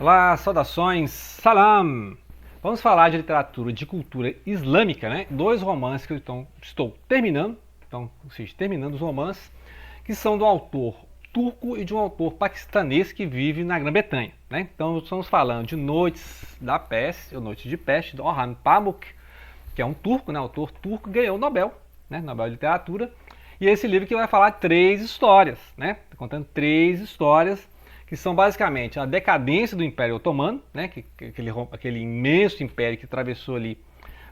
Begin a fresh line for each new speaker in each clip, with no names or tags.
Olá, saudações, salam! Vamos falar de literatura de cultura islâmica, né? Dois romances que eu estou terminando, ou seja, terminando os romances, que são do autor turco e de um autor paquistanês que vive na Grã-Bretanha, né? Então estamos falando de Noites da Peste, ou Noites de Peste, do Orhan Pamuk, que é um turco, né? Autor turco, ganhou o Nobel, né? Nobel de Literatura. E esse livro que vai falar três histórias, né? Tá contando três histórias que são basicamente a decadência do Império Otomano, né? Aquele imenso império que atravessou ali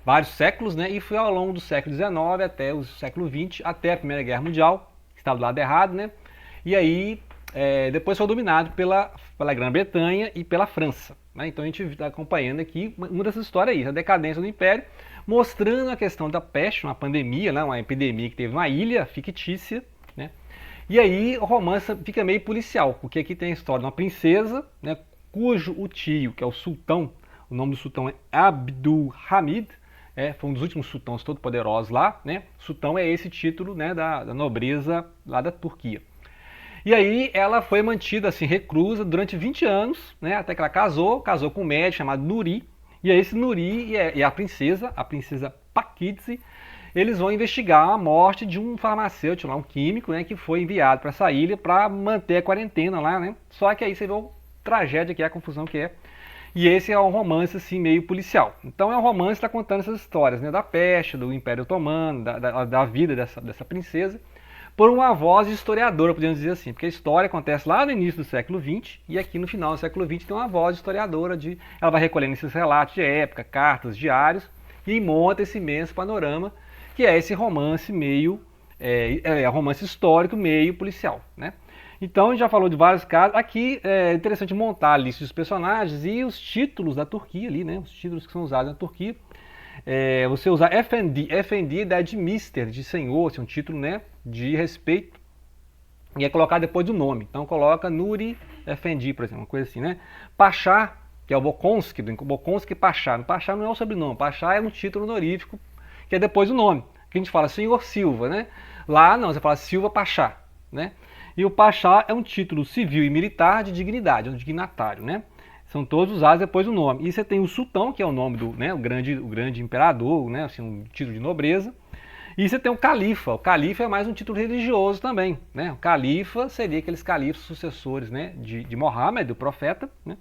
vários séculos, né? E foi ao longo do século XIX até o século XX, até a Primeira Guerra Mundial, que estava do lado errado, né? E aí depois foi dominado pela Grã-Bretanha e pela França. Né? Então a gente está acompanhando aqui uma dessas histórias aí, a decadência do Império, mostrando a questão da peste, uma pandemia, né? Uma epidemia que teve uma ilha fictícia, né? E aí o romance fica meio policial, porque aqui tem a história de uma princesa, né, cujo o tio, que é o sultão, o nome do sultão é Abdul Hamid, foi um dos últimos sultões todo poderosos lá, né? Sultão é esse título, né, da nobreza lá da Turquia. E aí ela foi mantida assim, reclusa durante 20 anos, né, até que ela casou com um médico chamado Nuri. E aí esse Nuri e a princesa Pakidze, eles vão investigar a morte de um farmacêutico, um químico, né, que foi enviado para essa ilha para manter a quarentena lá, né? Só que aí você vê a tragédia que é, a confusão que é. E esse é um romance assim meio policial. Então é um romance que está contando essas histórias, né, da peste, do Império Otomano, da vida dessa princesa, por uma voz de historiadora, podemos dizer assim, porque a história acontece lá no início do século XX e aqui no final do século XX tem uma voz de historiadora, ela vai recolhendo esses relatos de época, cartas, diários, e monta esse imenso panorama, que é esse romance meio, romance histórico meio policial, né? Então a gente já falou de vários casos, aqui é interessante montar a lista dos personagens e os títulos da Turquia ali, né? Os títulos que são usados na Turquia. Você usar Efendi é de Mister, de senhor, assim, um título, né, de respeito, e é colocar depois do nome. Então coloca Nuri Efendi, por exemplo, uma coisa assim, né? Pachá, que é o Bokonski, do Bokonski Pachá. Pachá não é o sobrenome, Pachá é um título honorífico, que é depois do nome. Que a gente fala Senhor Silva, né? Lá não, você fala Silva Pachá, né? E o Pachá é um título civil e militar de dignidade, é um dignatário, né? São todos usados depois do nome. E você tem o sultão, que é o nome do, né, o grande imperador, né, assim, um título de nobreza. E você tem o califa. O califa é mais um título religioso também, né? O califa seria aqueles califas sucessores, né, de Mohammed, do profeta, né?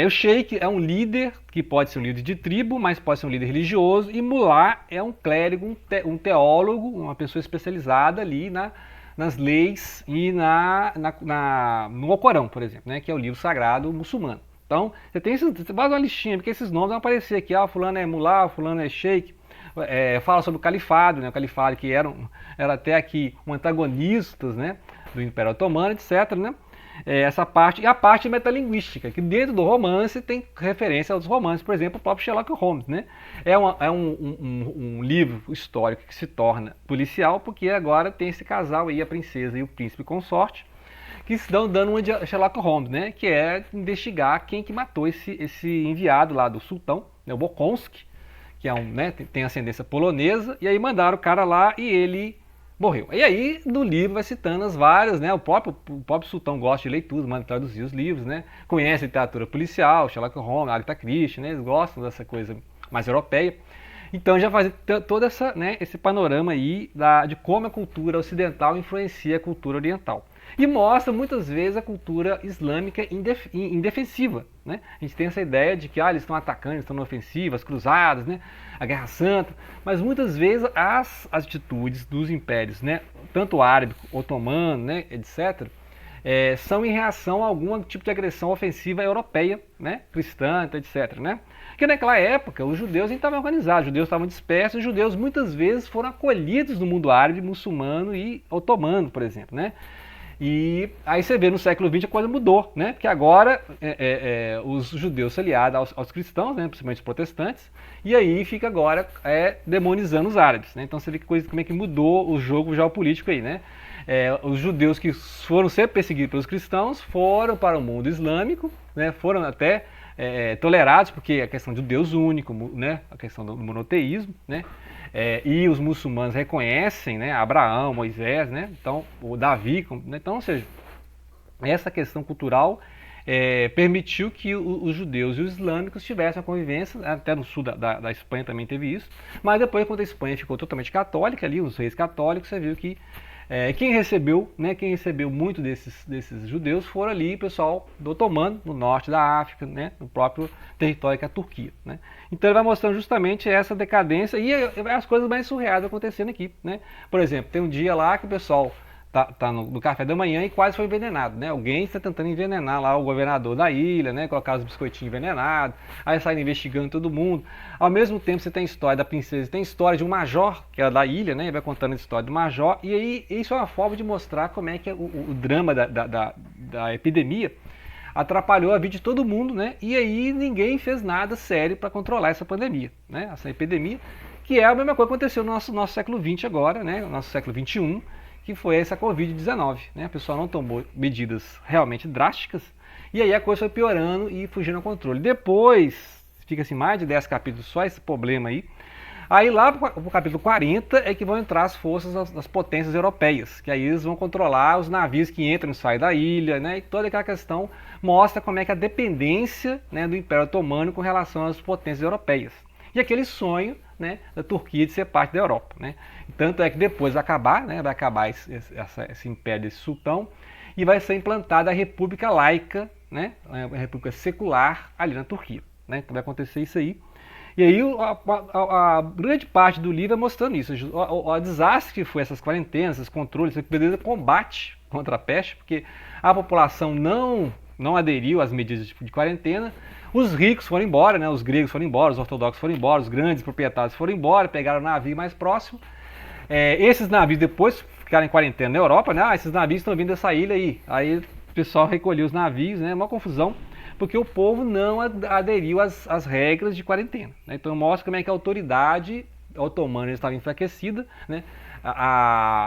O sheik é um líder, que pode ser um líder de tribo, mas pode ser um líder religioso. E mulá é um clérigo, um teólogo, uma pessoa especializada ali nas leis e no Alcorão, por exemplo, né, que é o livro sagrado muçulmano. Então, você faz uma listinha, porque esses nomes vão aparecer aqui, fulano é mulá, fulano é sheik, fala sobre o califado, né, o califado que era até aqui um antagonistas, né, do Império Otomano, etc, né? Essa parte, e a parte metalinguística, que dentro do romance tem referência aos romances, por exemplo, o próprio Sherlock Holmes, né? Um livro histórico que se torna policial, porque agora tem esse casal aí, a princesa e o príncipe consorte, que estão dando uma de Sherlock Holmes, né? Que é investigar quem que matou esse enviado lá do sultão, né? O Bokonski, que é né, tem ascendência polonesa, e aí mandaram o cara lá e ele morreu. E aí, no livro, vai citando as várias, né? O próprio sultão gosta de leitura, manda traduzir os livros, né? Conhece literatura policial, Sherlock Holmes, Agatha Christie, né? Eles gostam dessa coisa mais europeia. Então já faz todo esse panorama aí de como a cultura ocidental influencia a cultura oriental. E mostra muitas vezes a cultura islâmica indefensiva. Né? A gente tem essa ideia de que eles estão atacando, estão na ofensiva, as cruzadas, né? A Guerra Santa, mas muitas vezes as atitudes dos impérios, né? Tanto árabe, otomano, né? etc., são em reação a algum tipo de agressão ofensiva europeia, né? Cristã, etc. Né? Porque naquela época os judeus nem estavam organizados, os judeus estavam dispersos, os judeus muitas vezes foram acolhidos no mundo árabe, muçulmano e otomano, por exemplo. Né? E aí você vê no século XX a coisa mudou, né? Porque agora os judeus se aliaram aos cristãos, né? Principalmente os protestantes, e aí fica agora demonizando os árabes. Né? Então você vê como é que mudou o jogo geopolítico aí, né? Os judeus que foram sempre perseguidos pelos cristãos foram para o mundo islâmico, né? Foram até tolerados, porque a questão do Deus único, né? A questão do monoteísmo, né? E os muçulmanos reconhecem, né, Abraão, Moisés, né? Então, o Davi, né? Então, ou seja, essa questão cultural permitiu que os judeus e os islâmicos tivessem uma convivência, até no sul da Espanha também teve isso, mas depois, quando a Espanha ficou totalmente católica, ali, os reis católicos, você viu que quem recebeu muito desses judeus foram ali o pessoal do Otomano, no norte da África, né, no próprio território que é a Turquia. Né? Então ele vai mostrando justamente essa decadência e as coisas mais surreais acontecendo aqui. Né? Por exemplo, tem um dia lá que o pessoal tá no café da manhã e quase foi envenenado, né? Alguém está tentando envenenar lá o governador da ilha, né? Colocar os biscoitinhos envenenados, aí sai investigando todo mundo. Ao mesmo tempo você tem a história da princesa, tem a história de um major, que é da ilha, né? Ele vai contando a história do major, e aí isso é uma forma de mostrar como é que o drama da epidemia atrapalhou a vida de todo mundo, né? E aí ninguém fez nada sério para controlar essa pandemia, né? Essa epidemia, que é a mesma coisa que aconteceu no nosso século XX agora, né? O nosso século XXI, que foi essa Covid-19. Né? A pessoa não tomou medidas realmente drásticas e aí a coisa foi piorando e fugindo ao controle. Depois, fica assim mais de 10 capítulos só esse problema aí. Aí lá para o capítulo 40 é que vão entrar as forças das potências europeias, que aí eles vão controlar os navios que entram e saem da ilha, né? E toda aquela questão mostra como é que a dependência, né, do Império Otomano com relação às potências europeias. E aquele sonho, né, da Turquia de ser parte da Europa. Né? Tanto é que depois vai acabar esse império desse sultão e vai ser implantada a República Laica, né, a República Secular ali na Turquia. Né? Então vai acontecer isso aí. E aí a grande parte do livro é mostrando isso, o desastre que foi essas quarentenas, esses controles, esse período de combate contra a peste, porque a população não aderiu às medidas de quarentena. Os ricos foram embora, né? Os gregos foram embora, os ortodoxos foram embora, os grandes proprietários foram embora, pegaram o navio mais próximo. Esses navios depois ficaram em quarentena na Europa, né? Esses navios estão vindo dessa ilha aí. Aí o pessoal recolheu os navios, né? Uma confusão, porque o povo não aderiu às regras de quarentena. Né? Então mostra como é que a autoridade otomana estava enfraquecida, né?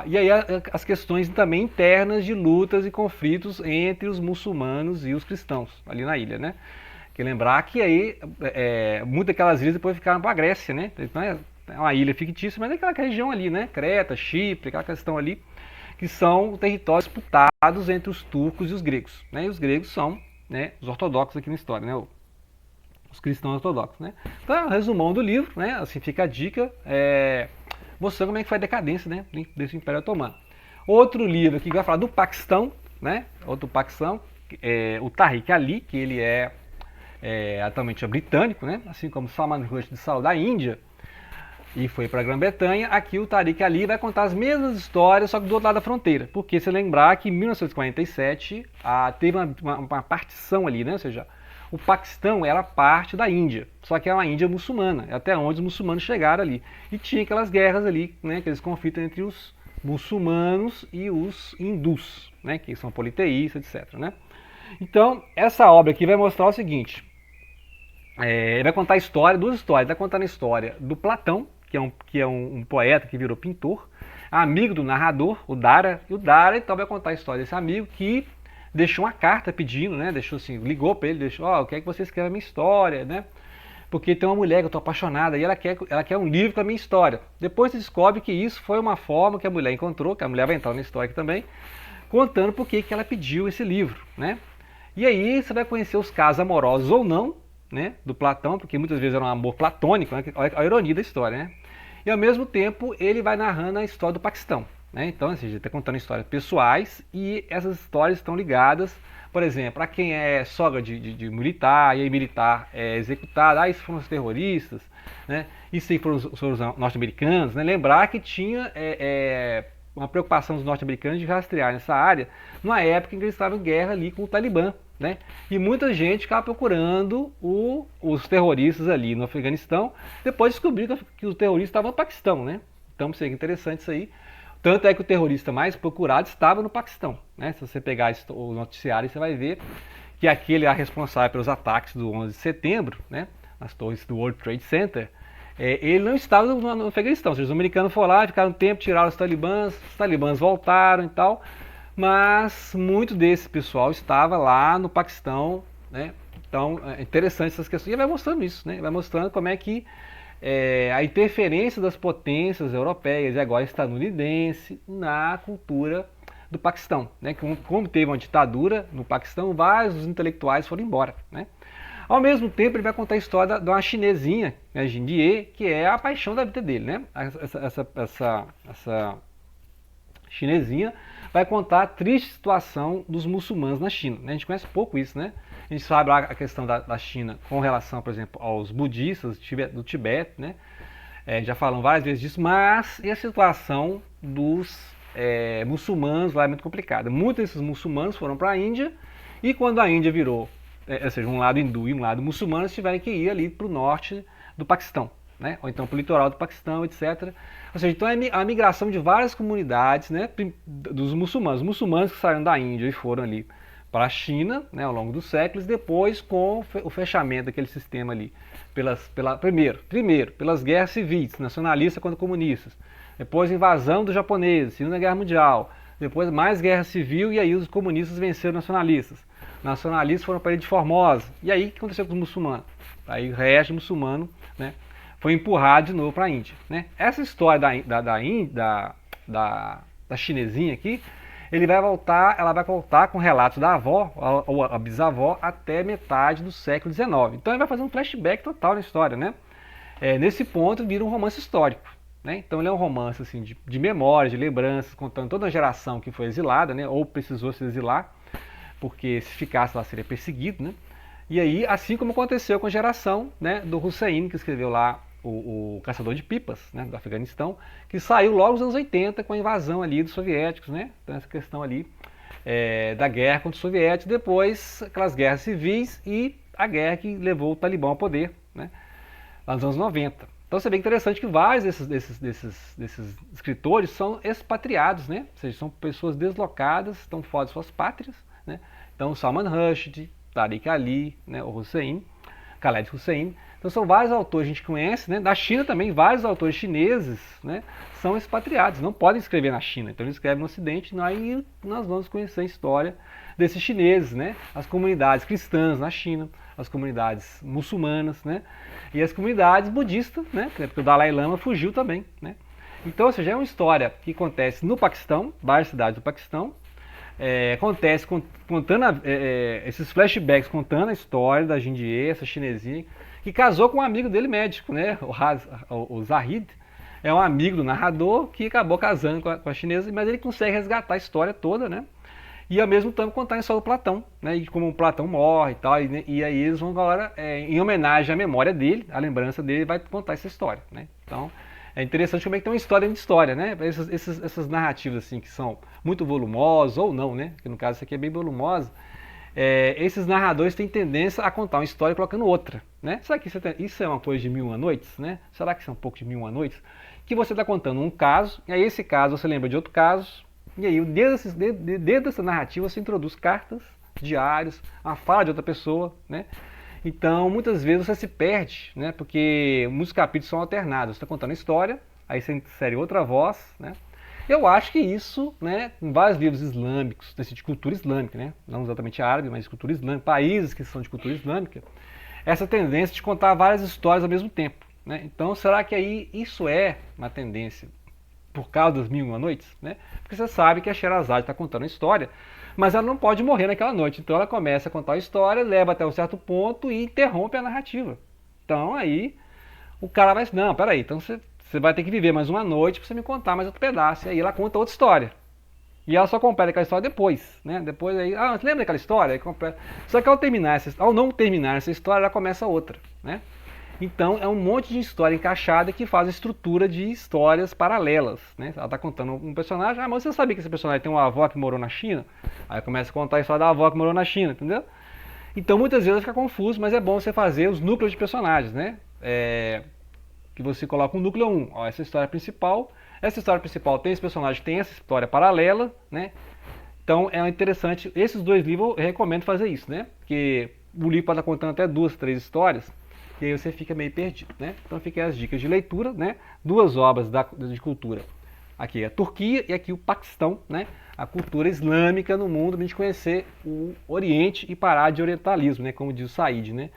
E aí as questões também internas de lutas e conflitos entre os muçulmanos e os cristãos ali na ilha, né? Que lembrar que aí muitas daquelas ilhas depois ficaram para a Grécia, né? Então é uma ilha fictícia, mas é aquela região ali, né? Creta, Chipre, aquela questão ali, que são territórios disputados entre os turcos e os gregos. Né? E os gregos são, né, os ortodoxos aqui na história, né? Os cristãos ortodoxos, né? Então, resumão do livro, né? Assim fica a dica, mostrando como é que foi a decadência, né, desse Império Otomano. Outro livro aqui que vai falar do Paquistão, né? Outro Paquistão, o Tariq Ali, que ele atualmente britânico, né? Assim como Salman Rushdie saiu da Índia e foi para a Grã-Bretanha. Aqui o Tariq Ali vai contar as mesmas histórias, só que do outro lado da fronteira. Porque se lembrar que em 1947 teve uma partição ali, né? Ou seja, o Paquistão era parte da Índia, só que é uma Índia muçulmana, até onde os muçulmanos chegaram ali. E tinha aquelas guerras ali, né? Aqueles conflitos entre os muçulmanos e os hindus, né? Que são politeístas, etc. Né? Então, essa obra aqui vai mostrar o seguinte. Ele vai contar duas histórias. Vai contar a história do Platão, que é um poeta que virou pintor, amigo do narrador, o Dara. E o Dara então vai contar a história desse amigo que deixou uma carta pedindo, né? Deixou assim, ligou para ele, deixou, eu quero que você escreva a minha história, né? Porque tem uma mulher que eu estou apaixonada e ela quer um livro com a minha história. Depois se descobre que isso foi uma forma que a mulher encontrou, que a mulher vai entrar na história aqui também, contando por que ela pediu esse livro, né? E aí você vai conhecer os casos amorosos ou não, né, do Platão, porque muitas vezes era um amor platônico, né, olha a ironia da história, né? E ao mesmo tempo ele vai narrando a história do Paquistão, né? Então assim, a gente está contando histórias pessoais e essas histórias estão ligadas, por exemplo, a quem é sogra de militar, e aí militar é executado, isso foram os terroristas, né? Isso aí foram os norte-americanos, né? Lembrar que tinha uma preocupação dos norte-americanos de rastrear nessa área numa época em que eles estavam em guerra ali com o Talibã, né? E muita gente ficava procurando os terroristas ali no Afeganistão, depois descobriu que os terroristas estavam no Paquistão, né? Então seria interessante isso aí. Tanto é que o terrorista mais procurado estava no Paquistão, né? Se você pegar o noticiário, você vai ver que aquele é responsável pelos ataques do 11 de setembro, né? Nas torres do World Trade Center. Ele não estava no Afeganistão, ou seja, os americanos foram lá, ficaram um tempo, tiraram os talibãs voltaram e tal, mas muito desse pessoal estava lá no Paquistão, né? Então é interessante essas questões, e vai mostrando isso, né? Vai mostrando como é que a interferência das potências europeias e agora estadunidense na cultura do Paquistão, né? Como teve uma ditadura no Paquistão, vários intelectuais foram embora, né? Ao mesmo tempo, ele vai contar a história de uma chinesinha, né, Jindie, que é a paixão da vida dele, né? Essa chinesinha vai contar a triste situação dos muçulmanos na China, né? A gente conhece pouco isso, né? A gente sabe lá a questão da China com relação, por exemplo, aos budistas do Tibete, né? Já falam várias vezes disso, mas e a situação dos muçulmanos lá é muito complicada. Muitos desses muçulmanos foram para a Índia e quando a Índia virou, ou seja, um lado hindu e um lado muçulmano, eles tiveram que ir ali para o norte do Paquistão, né? Ou então para o litoral do Paquistão, etc. Ou seja, então é a migração de várias comunidades, né, dos muçulmanos. Os muçulmanos que saíram da Índia e foram ali para a China, né, ao longo dos séculos, depois com o fechamento daquele sistema ali, primeiro pelas guerras civis, nacionalistas contra comunistas, depois invasão dos japoneses, Segunda Guerra Mundial, depois mais guerra civil e aí os comunistas venceram os nacionalistas. Nacionalistas foram para a Ilha de Formosa. E aí o que aconteceu com os muçulmanos? Aí o resto muçulmano, né, foi empurrado de novo para a Índia, né? Essa história da chinesinha aqui, ela vai voltar com relatos da avó ou a bisavó até metade do século XIX. Então ele vai fazer um flashback total na história, né? Nesse ponto vira um romance histórico, né? Então ele é um romance assim, de memórias, de lembranças, contando toda a geração que foi exilada, né? Ou precisou se exilar, porque se ficasse lá seria perseguido, né? E aí, assim como aconteceu com a geração, né, do Hussein, que escreveu lá o Caçador de Pipas, né, do Afeganistão, que saiu logo nos anos 80 com a invasão ali dos soviéticos, né? Então essa questão ali da guerra contra os soviéticos, depois aquelas guerras civis e a guerra que levou o Talibã ao poder, né, lá nos anos 90. Então você vê interessante que vários desses escritores são expatriados, né? Ou seja, são pessoas deslocadas, estão fora de suas pátrias, né? Então Salman Rushdie, Tariq Ali, né, o Hussein, Khaled Hussein. Então são vários autores que a gente conhece, né? Da China também, vários autores chineses, né, são expatriados, não podem escrever na China, então eles escrevem no Ocidente, aí nós vamos conhecer a história desses chineses, né? As comunidades cristãs na China, as comunidades muçulmanas, né? E as comunidades budistas, né? Porque o Dalai Lama fugiu também, né? Então, ou seja, é uma história que acontece no Paquistão, várias cidades do Paquistão, acontece contando esses flashbacks, contando a história da Jindie, essa chinesinha, que casou com um amigo dele médico, né? O Zahid é um amigo do narrador que acabou casando com a chinesa, mas ele consegue resgatar a história toda, né? E ao mesmo tempo contar a história do Platão, né? E como o Platão morre e tal, e aí eles vão agora, em homenagem à memória dele, à lembrança dele, vai contar essa história, né? Então é interessante como é que tem uma história dentro de história, né? Essas narrativas assim que são muito volumosas ou não, né? Que no caso isso aqui é bem volumosa. Esses narradores têm tendência a contar uma história colocando outra, né? Será que isso é uma coisa de Mil e Uma Noites, né? Será que isso é um pouco de Mil e Uma Noites? Que você está contando um caso, e aí esse caso você lembra de outro caso, e aí dentro dessa narrativa você introduz cartas, diários, a fala de outra pessoa, né? Então muitas vezes você se perde, né? Porque muitos capítulos são alternados, você está contando a história, aí você insere outra voz, né? Eu acho que isso, né, em vários livros islâmicos, de cultura islâmica, né, não exatamente árabe, mas de cultura islâmica, países que são de cultura islâmica, essa tendência de contar várias histórias ao mesmo tempo, né? Então, será que aí isso é uma tendência por causa das Mil e Uma Noites, né? Porque você sabe que a Sherazade está contando a história, mas ela não pode morrer naquela noite. Então ela começa a contar a história, leva até um certo ponto e interrompe a narrativa. Então aí o cara vai, não, peraí, então você vai ter que viver mais uma noite para você me contar mais outro pedaço. E aí ela conta outra história. E ela só completa aquela história depois, né? Depois aí, você lembra daquela história? Aí completa. Só que ao não terminar essa história, ela começa outra, né? Então é um monte de história encaixada que faz a estrutura de histórias paralelas, né? Ela está contando um personagem, mas você sabia que esse personagem tem uma avó que morou na China? Aí começa a contar a história da avó que morou na China, entendeu? Então muitas vezes fica confuso, mas é bom você fazer os núcleos de personagens, né? Que você coloca um núcleo 1, essa história principal tem esse personagem, tem essa história paralela, né? Então é interessante, esses dois livros eu recomendo fazer isso, né? Porque o livro pode estar contando até 2, 3 histórias, e aí você fica meio perdido, né? Então fiquem as dicas de leitura, né? 2 obras de cultura. Aqui a Turquia e aqui o Paquistão, né? A cultura islâmica no mundo, para a gente conhecer o Oriente e parar de orientalismo, né? Como diz o Said, né?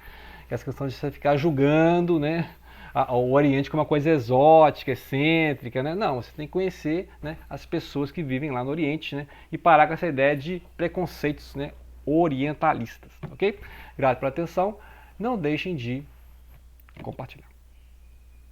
Que essa questão de você ficar julgando, né? o Oriente como uma coisa exótica, excêntrica, né? Não, você tem que conhecer, né, as pessoas que vivem lá no Oriente, né, e parar com essa ideia de preconceitos, né, orientalistas, ok? Grato pela atenção, não deixem de compartilhar.